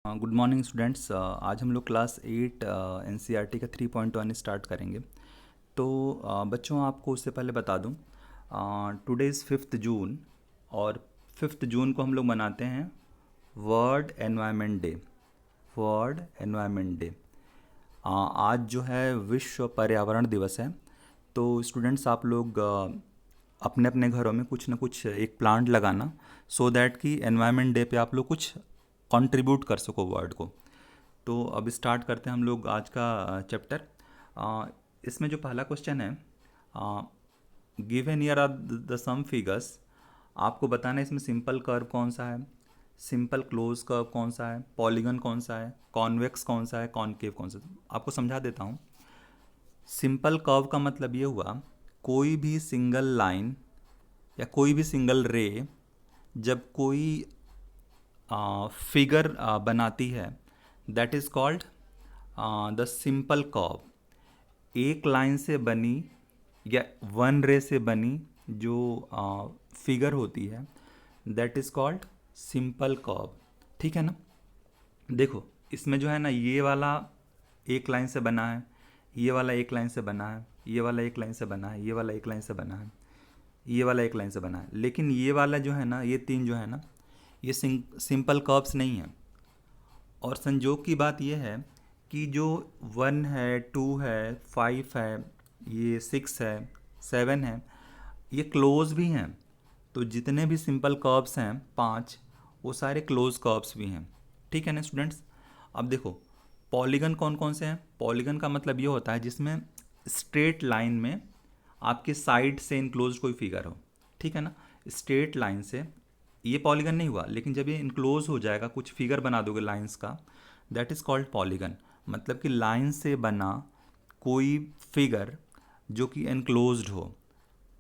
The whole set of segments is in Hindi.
Good morning students. आज हम लोग क्लास 8 एनसीईआरटी का 3.1 स्टार्ट करेंगे। तो बच्चों, आपको उससे पहले बता दूं, टुडे इज़ 5 जून और 5 जून को हम लोग मनाते हैं world environment day. World environment day आज जो है विश्व पर्यावरण दिवस है। तो स्टूडेंट्स, आप लोग अपने अपने घरों में कुछ ना कुछ एक प्लांट लगाना, सो दैट कि एनवायरनमेंट डे पे आप लोग कुछ कंट्रीब्यूट कर सको वर्ल्ड को। तो अब स्टार्ट करते हैं हम लोग आज का चैप्टर। इसमें जो पहला क्वेश्चन है, given year are the sum figures. आपको बताना है इसमें सिंपल कर्व कौन सा है, सिंपल क्लोज कर्व कौन सा है, पॉलीगन कौन सा है, कॉन्वेक्स कौन सा है, कॉनकेव कौन सा है। आपको समझा देता हूँ। सिंपल कर्व का मतलब ये हुआ, कोई भी सिंगल लाइन या कोई भी सिंगल रे जब कोई फिगर बनाती है, that is called the simple curve. एक लाइन से बनी या वन रे से बनी जो फिगर होती है, that is called simple curve. ठीक है ना। देखो, इसमें जो है ना, ये वाला एक लाइन से बना है, ये वाला एक लाइन से बना है, ये वाला एक लाइन से बना है, ये वाला एक लाइन से बना है, ये वाला एक लाइन से बना है। लेकिन ये वाला जो है ना, ये तीन जो है ना, ये सिंपल कर्व्स नहीं है। और संजोग की बात यह है कि जो 1 है, 2 है, 5 है, ये 6 है, 7 है, ये क्लोज भी हैं। तो जितने भी सिंपल कर्व्स हैं 5, वो सारे क्लोज कर्व्स भी हैं। ठीक है ना स्टूडेंट्स। अब देखो, पॉलीगन कौन कौन से हैं। पॉलीगन का मतलब ये होता है जिसमें स्ट्रेट लाइन में आपके साइड से इनक्लोज कोई फिगर हो। ठीक है ना। स्ट्रेट लाइन से ये पॉलीगन नहीं हुआ, लेकिन जब ये इनक्लोज हो जाएगा, कुछ फिगर बना दोगे लाइंस का, दैट इज़ कॉल्ड पॉलीगन। मतलब कि लाइन से बना कोई फिगर जो कि एनक्लोज्ड हो,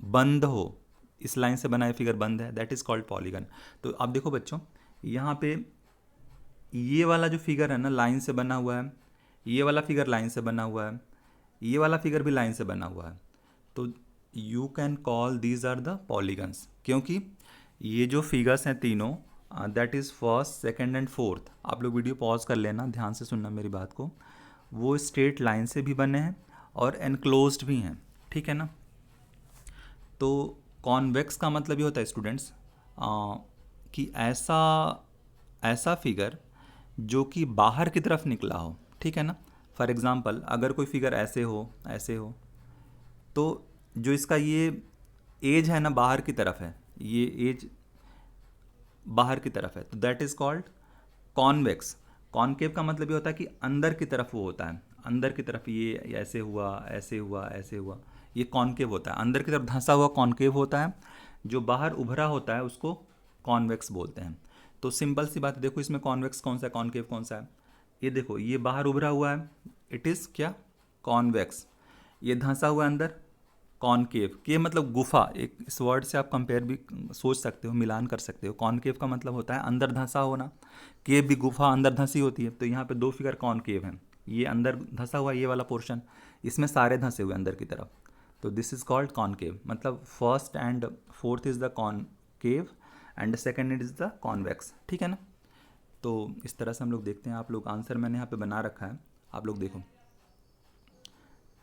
बंद हो, इस लाइन से बना ये फिगर बंद है, दैट इज़ कॉल्ड पॉलीगन। तो अब देखो बच्चों, यहाँ पे ये वाला जो फिगर है ना, लाइन से बना हुआ है, ये वाला फिगर लाइन से बना हुआ है, ये वाला फिगर भी लाइन से बना हुआ है। तो you can call these are the polygons, क्योंकि ये जो फिगर्स हैं तीनों, that is first, second and fourth. आप लोग वीडियो पॉज कर लेना, ध्यान से सुनना मेरी बात को। वो स्ट्रेट लाइन से भी बने हैं और एनक्लोज्ड भी हैं। ठीक है ना। तो कॉन्वेक्स का मतलब ये होता है स्टूडेंट्स, कि ऐसा ऐसा फिगर जो कि बाहर की तरफ निकला हो। ठीक है ना। फॉर एग्ज़ाम्पल, अगर कोई फिगर ऐसे हो, ऐसे हो, तो जो इसका ये एज है ना, बाहर की तरफ है, ये एज बाहर की तरफ है, तो that is called convex. Concave का मतलब ये होता है कि अंदर की तरफ वो होता है, अंदर की तरफ ये ऐसे हुआ, ऐसे हुआ, ऐसे हुआ, ये कॉनकेव होता है। अंदर की तरफ धंसा हुआ कॉनकेव होता है, जो बाहर उभरा होता है उसको कॉन्वेक्स बोलते हैं। तो सिंपल सी बात है, देखो इसमें कॉन्वेक्स कौन सा है, कॉनकेव कौन सा है। ये देखो, ये बाहर उभरा हुआ है, इट इज़ क्या, कॉन्वेक्स। ये धंसा हुआ है अंदर, कॉनकेव। के मतलब गुफा, एक इस वर्ड से आप कंपेयर भी सोच सकते हो, मिलान कर सकते हो। कॉनकेव का मतलब होता है अंदर धंसा होना, केव भी गुफा अंदर धंसी होती है। तो यहाँ पे दो फिगर कॉनकेव हैं, ये अंदर धंसा हुआ, ये वाला पोर्शन, इसमें सारे धंसे हुए अंदर की तरफ। तो दिस इज कॉल्ड कॉनकेव। मतलब first and fourth is the concave and second is the convex. ठीक है ना। तो इस तरह से हम लोग देखते हैं। आप लोग आंसर मैंने यहाँ पे बना रखा है, आप लोग देखो।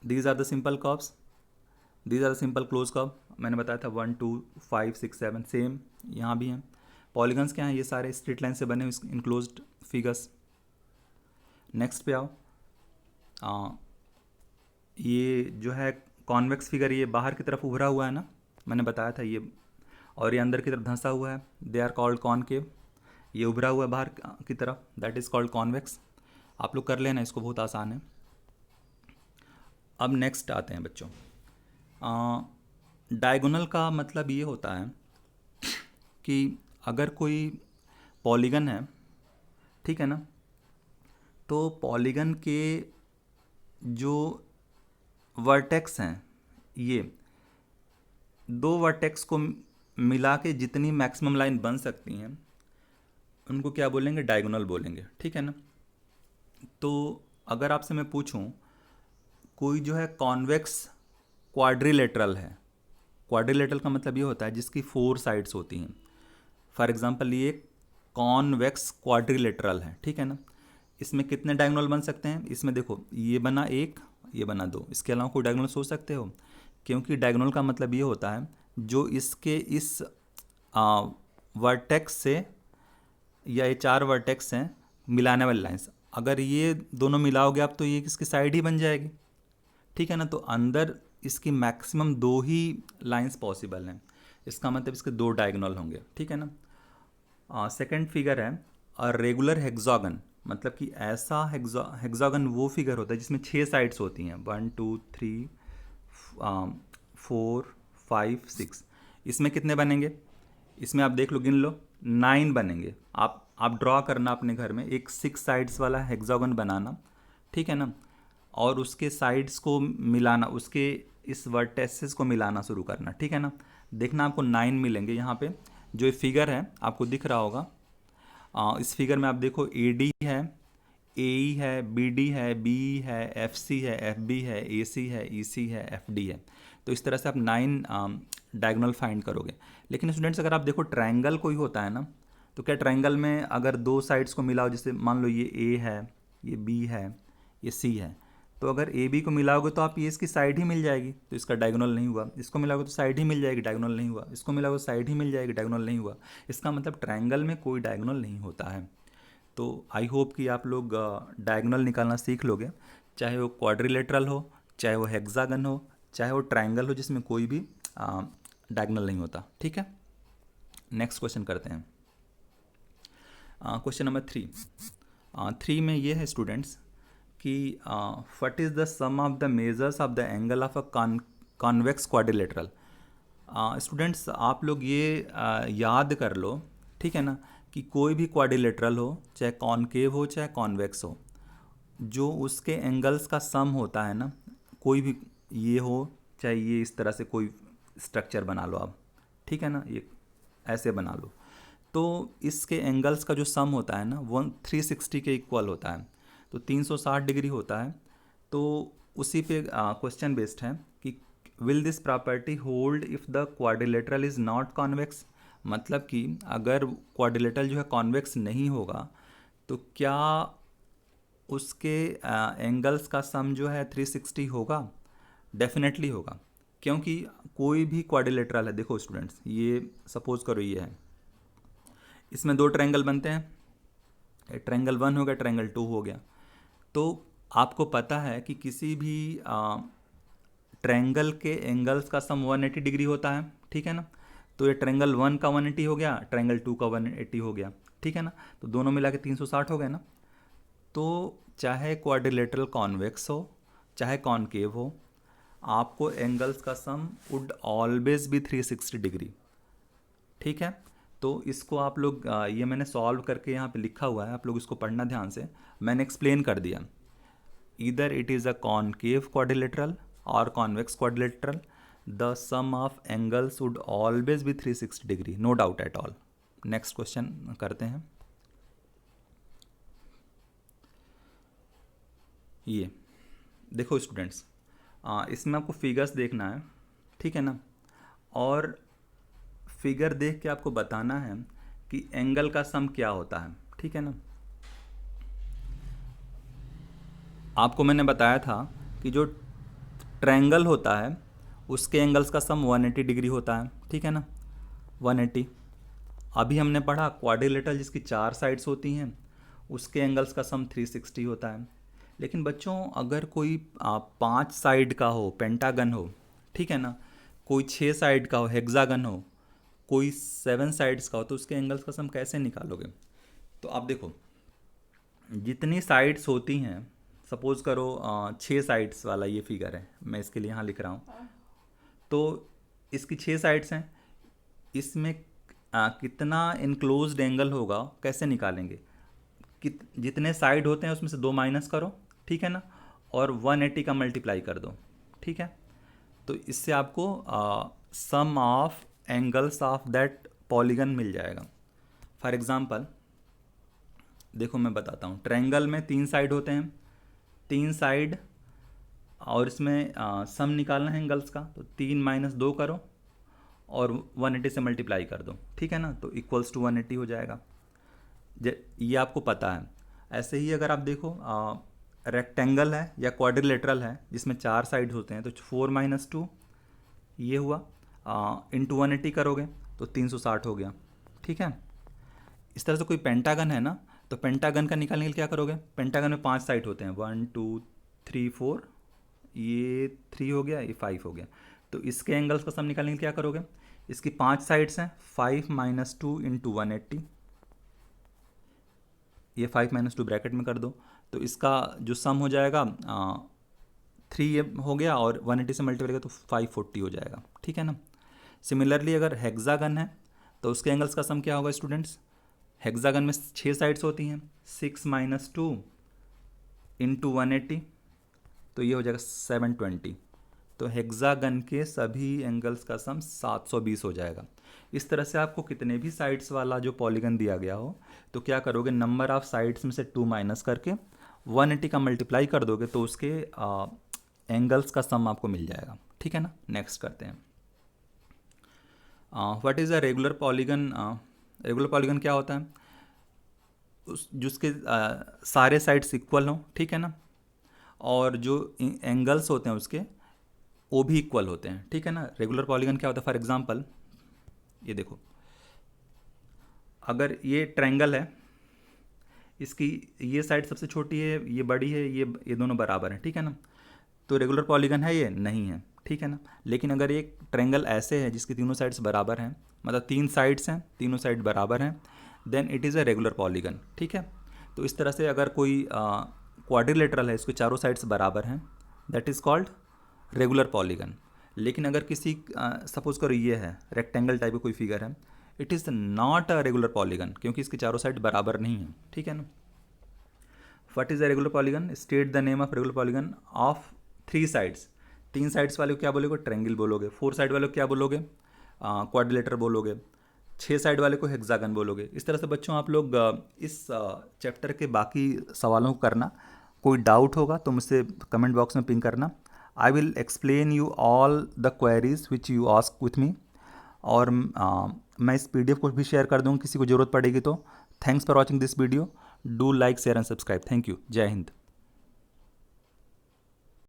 These are the simple curves, these are simple close curve. मैंने बताया था 1, 2, 5, 6, 7, सेम यहाँ भी हैं। पॉलीगन्स क्या हैं, ये सारे स्ट्रेट लाइन से बने हुए इनक्लोज्ड फिगर्स। नेक्स्ट पे आओ। ये जो है कॉन्वेक्स फिगर, ये बाहर की तरफ उभरा हुआ है ना, मैंने बताया था ये, और ये अंदर की तरफ धंसा हुआ है, दे आर कॉल्ड कॉनकेव। ये उभरा हुआ है बाहर की तरफ, दैट इज़ कॉल्ड कॉन्वेक्स। आप लोग कर लेना इसको, बहुत आसान है। अब नेक्स्ट आते हैं बच्चों। डायगोनल का मतलब ये होता है कि अगर कोई पॉलीगन है, ठीक है ना, तो पॉलीगन के जो वर्टेक्स हैं, ये दो वर्टेक्स को मिला के जितनी मैक्सिमम लाइन बन सकती हैं, उनको क्या बोलेंगे, डायगोनल बोलेंगे। ठीक है ना। तो अगर आपसे मैं पूछूं, कोई जो है कॉन्वेक्स क्वाड्रिलेटरल है। क्वाड्रिलेटरल का मतलब ये होता है जिसकी 4 साइड्स होती हैं। फॉर एग्जांपल, ये कॉन्वेक्स क्वाड्रिलेटरल है, ठीक है ना। इसमें कितने डायगोनल बन सकते हैं, इसमें देखो ये बना एक, ये बना दो, इसके अलावा कोई डायगोनल सोच सकते हो? क्योंकि डायगोनल का मतलब ये होता है जो इसके इस वर्टेक्स से, या ये चार वर्टेक्स हैं मिलाने वाली लाइंस, अगर ये दोनों मिलाओगे आप तो ये किसकी साइड ही बन जाएगी, ठीक है ना। तो अंदर इसकी मैक्सिमम दो ही लाइंस पॉसिबल हैं, इसका मतलब इसके दो डायगोनल होंगे, ठीक है ना। सेकंड फिगर है रेगुलर हेक्सागन, मतलब कि ऐसा हेक्सागन वो फिगर होता है जिसमें 6 साइड्स होती हैं, 1 2 3 4 5 6। इसमें कितने बनेंगे, इसमें आप देख लो, गिन लो, 9 बनेंगे। आप ड्रॉ करना अपने घर में एक 6 साइड्स वाला हेक्सागन बनाना, ठीक है ना, और उसके साइड्स को मिलाना, उसके इस वर्टेसेस को मिलाना शुरू करना, ठीक है ना। देखना आपको 9 मिलेंगे यहाँ पे। जो ये फिगर है आपको दिख रहा होगा, इस फिगर में आप देखो ए डी है, ए ई है, बी डी है, बी ई है, एफ सी है, एफ बी है, ए सी है, ई सी है, एफ डी है। तो इस तरह से आप 9 डायगोनल फाइंड करोगे। लेकिन स्टूडेंट्स अगर आप देखो ट्रायंगल कोई होता है ना, तो क्या ट्रायंगल में अगर दो साइड्स को मिलाओ, जैसे मान लो ये ए है, ये बी है, ये सी है, तो अगर ए बी को मिलाओगे तो आप ये इसकी साइड ही मिल जाएगी, तो इसका डायगोनल नहीं हुआ। इसको मिलाओगे तो साइड ही मिल जाएगी, डायगोनल नहीं हुआ। इसको मिलाओगे तो साइड ही मिल जाएगी, डायगोनल नहीं हुआ। इसका मतलब ट्रायंगल में कोई डायगोनल नहीं होता है। तो आई होप कि आप लोग डायगोनल निकालना सीख लोगे, चाहे वो क्वाड्रिलेटरल हो, चाहे वो हेक्सागन हो, चाहे वो ट्रायंगल हो जिसमें कोई भी डायगोनल नहीं होता, ठीक है। नेक्स्ट क्वेश्चन करते हैं, क्वेश्चन नंबर 3 में ये है स्टूडेंट्स कि what is the sum of the measures of the angle of a convex quadrilateral. Students आप लोग ये याद कर लो, ठीक है ना, कि कोई भी क्वाड्रिलेटरल हो, चाहे कॉनकेव हो चाहे कॉन्वेक्स हो, जो उसके एंगल्स का सम होता है ना, कोई भी ये हो चाहे ये, इस तरह से कोई स्ट्रक्चर बना लो आप, ठीक है ना, ये ऐसे बना लो, तो इसके एंगल्स का जो सम होता है ना वो 360 के इक्वल होता है, तो 360 डिग्री होता है। तो उसी पे क्वेश्चन बेस्ड है कि will this property hold if the quadrilateral is not convex, मतलब कि अगर क्वाड्रिलेटरल जो है कॉन्वेक्स नहीं होगा तो क्या उसके एंगल्स का सम जो है 360 होगा? डेफिनेटली होगा, क्योंकि कोई भी क्वाड्रिलेटरल है, देखो स्टूडेंट्स ये सपोज करो ये है, इसमें दो ट्रायंगल बनते हैं, ट्रायंगल 1 हो गया, ट्रायंगल 2 हो गया। तो आपको पता है कि किसी भी ट्रायंगल के एंगल्स का सम 180 डिग्री होता है, ठीक है ना। तो ये ट्रायंगल 1 का 180 हो गया, ट्रायंगल 2 का 180 हो गया, ठीक है ना। तो दोनों मिला के 360 हो गए ना। तो चाहे क्वाड्रिलेटरल कॉन्वेक्स हो चाहे कॉनकेव हो, आपको एंगल्स का सम वुड ऑलवेज बी 360 डिग्री, ठीक है। तो इसको आप लोग ये मैंने सॉल्व करके यहाँ पे लिखा हुआ है, आप लोग इसको पढ़ना ध्यान से, मैंने एक्सप्लेन कर दिया। Either it is a concave quadrilateral और convex quadrilateral, the sum of angles would always be 360 degree, no doubt at all. Next question करते हैं, ये देखो स्टूडेंट्स, इसमें आपको फिगर्स देखना है, ठीक है ना, और फिगर देख के आपको बताना है कि एंगल का सम क्या होता है, ठीक है ना। आपको मैंने बताया था कि जो ट्रायंगल होता है उसके एंगल्स का सम 180 डिग्री होता है, ठीक है ना, 180। अभी हमने पढ़ा क्वाड्रिलेटरल जिसकी 4 साइड्स होती हैं उसके एंगल्स का सम 360 होता है। लेकिन बच्चों अगर कोई 5 साइड का हो, पेंटागन हो, ठीक है ना, कोई 6 साइड का हो, हेक्सागन हो, कोई 7 साइड्स का हो, तो उसके एंगल्स का सम कैसे निकालोगे? तो आप देखो जितनी साइड्स होती हैं, सपोज करो 6 साइड्स वाला ये फिगर है, मैं इसके लिए यहाँ लिख रहा हूँ, तो इसकी 6 साइड्स हैं, इसमें कितना इनक्लोज्ड एंगल होगा कैसे निकालेंगे? जितने साइड होते हैं उसमें से 2 माइनस करो, ठीक है ना, और 180 का मल्टीप्लाई कर दो, ठीक है। तो इससे आपको sum of angles of that polygon मिल जाएगा। फॉर एग्जांपल देखो मैं बताता हूँ, ट्रायंगल में 3 साइड होते हैं, 3 साइड, और इसमें सम निकालना है एंगल्स का, तो 3 माइनस 2 करो और 180 से मल्टीप्लाई कर दो, ठीक है ना, तो इक्वल्स टू 180 हो जाएगा। ये आपको पता है। ऐसे ही अगर आप देखो रेक्टेंगल है या क्वाड्रिलेटरल है जिसमें 4 साइड्स होते हैं, तो 4 - 2 ये हुआ, इंटू 180 करोगे तो 360 हो गया। ठीक है। इस तरह से कोई पेंटागन है ना, तो पेंटागन का निकालने के लिए क्या करोगे, पेंटागन में 5 साइड होते हैं, 1 2 3 4, ये 3 हो गया, ये 5 हो गया। तो इसके एंगल्स का सम निकालने के लिए क्या करोगे, इसकी 5 साइड्स हैं, 5 - 2 इंटू 180, ये 5 - 2 ब्रैकेट में कर दो, तो इसका जो सम हो जाएगा 3 ये हो गया, और 180 से मल्टीप्लाई करेगा तो 540 हो जाएगा। ठीक है ना। सिमिलरली अगर हेक्सागन है तो उसके एंगल्स का सम क्या होगा स्टूडेंट्स, हेक्सागन में 6 साइड्स होती हैं, 6 - 2 इंटू 180, तो ये हो जाएगा 720। तो हेक्सागन के सभी एंगल्स का सम 720 हो जाएगा। इस तरह से आपको कितने भी साइड्स वाला जो पॉलीगन दिया गया हो, तो क्या करोगे, नंबर ऑफ साइड्स में से 2 माइनस करके 180 का मल्टीप्लाई कर दोगे तो उसके एंगल्स का सम आपको मिल जाएगा। ठीक है ना। नेक्स्ट करते हैं, what is a regular polygon. Regular polygon क्या होता है, जिसके सारे साइड्स इक्वल हों। ठीक है ना। और जो एंगल्स होते हैं उसके वो भी इक्वल होते हैं। ठीक है ना। रेगुलर पॉलीगन क्या होता है, फॉर एग्जांपल ये देखो, अगर ये ट्रायंगल है, इसकी ये साइड सबसे छोटी है, ये बड़ी है, ये दोनों बराबर हैं। ठीक है ना। तो रेगुलर पॉलीगन है ये नहीं है। ठीक है ना। लेकिन अगर एक ट्रायंगल ऐसे है जिसकी तीनों साइड्स बराबर हैं, मतलब 3 साइड्स हैं, तीनों साइड बराबर हैं, then it is a regular polygon. ठीक है। तो इस तरह से अगर कोई क्वाड्रिलेटरल है, इसके चारों साइड्स बराबर हैं, that is called regular polygon. लेकिन अगर किसी सपोज करो ये है रेक्टेंगल टाइप का कोई फिगर है, it is not a regular polygon, क्योंकि इसके चारों साइड बराबर नहीं है। ठीक है ना। What is a regular polygon, state the name of regular polygon of 3 sides. 3 sides वाले को क्या बोलोगे, ट्रायंगल बोलोगे। 4 साइड वाले को क्या बोलोगे, क्वाड्रिलेटर बोलोगे। 6 साइड वाले को हेक्सागन बोलोगे। इस तरह से बच्चों आप लोग इस चैप्टर के बाकी सवालों को करना। कोई डाउट होगा तो मुझसे कमेंट बॉक्स में पिंग करना। I will explain you all the queries which you ask with me. और मैं इस PDF को भी शेयर कर दूँगा किसी को ज़रूरत पड़ेगी तो। Thanks for watching this video. Do like share and subscribe. Thank you. जय हिंद।